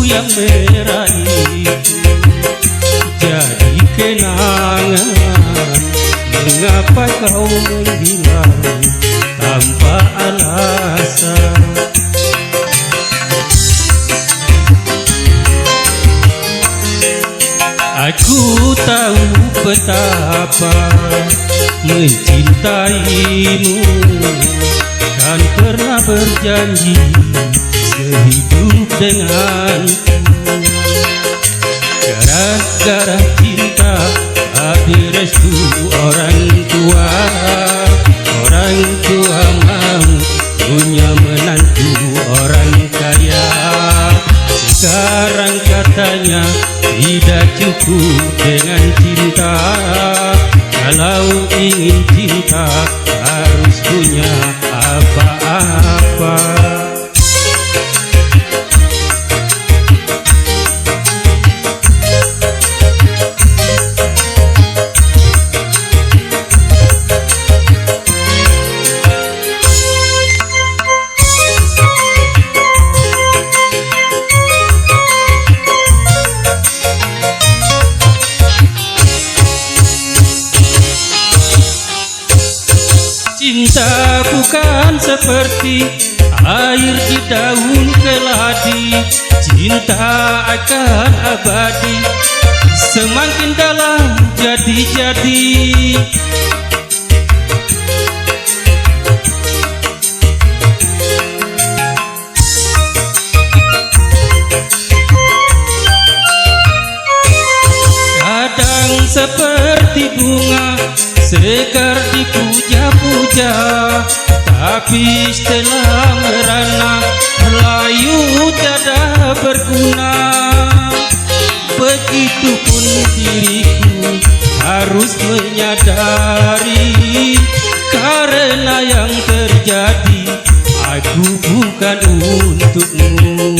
yang merah itu jadi kenangan. Mengapa kau menghilang tanpa alasan? Aku tahu betapa mencintaimu, kan pernah berjanji sehidup denganku. Gara-gara cinta ada restu orang tua. Orang tua mau punya menantu orang kaya. Sekarang katanya tidak cukup dengan cinta. Kalau ingin cinta harus punya apa-apa. Cinta bukan seperti air di daun keladi. Cinta akan abadi semakin dalam jadi-jadi. Kadang seperti bunga segar dipuja-puja, tapi setelah merana layu tiada berguna. Begitupun diriku harus menyadari, karena yang terjadi aku bukan untukmu.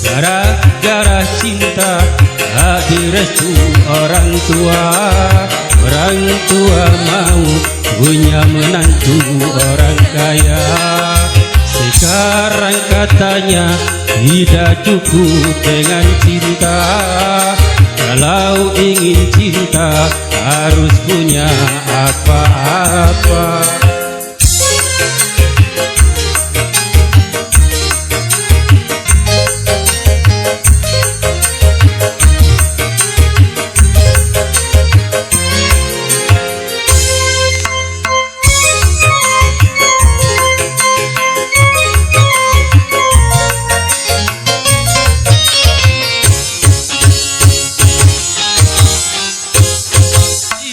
Gara-gara cinta ada restu orang tua. Orang tua mau punya menantu orang kaya. Sekarang katanya tidak cukup dengan cinta. Kalau ingin cinta harus punya apa-apa.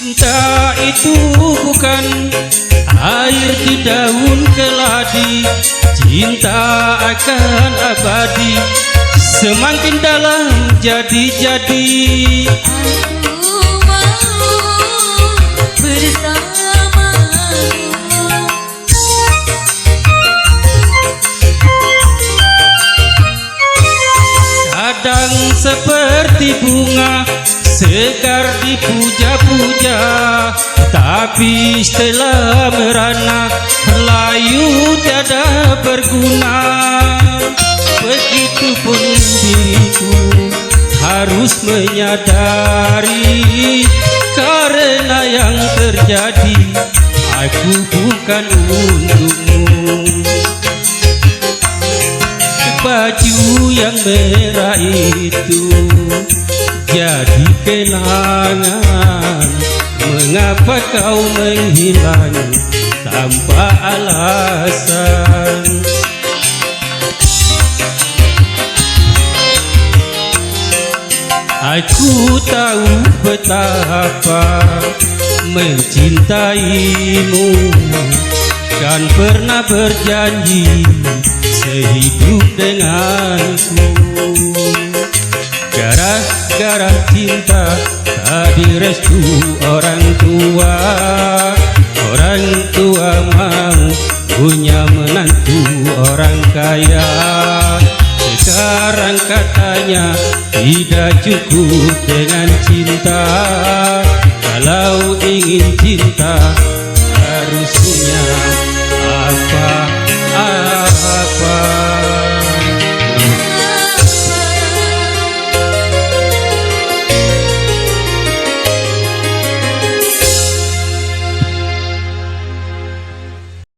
Cinta itu bukan air di daun keladi. Cinta akan abadi semakin dalam jadi-jadi. Aku mau bersamamu. Kadang seperti bunga segar dipuja-puja, tapi setelah merana layu tiada berguna. Begitupun diriku harus menyadari, karena yang terjadi aku bukan untukmu. Baju yang merah itu jadi kenangan. Mengapa kau menghilang tanpa alasan? Aku tahu betapa mencintaimu, kan pernah berjanji sehidup denganku. Gara-gara cinta tadi restu orang tua. Orang tua mau punya menantu orang kaya. Sekarang katanya tidak cukup dengan cinta. Kalau ingin cinta harus punya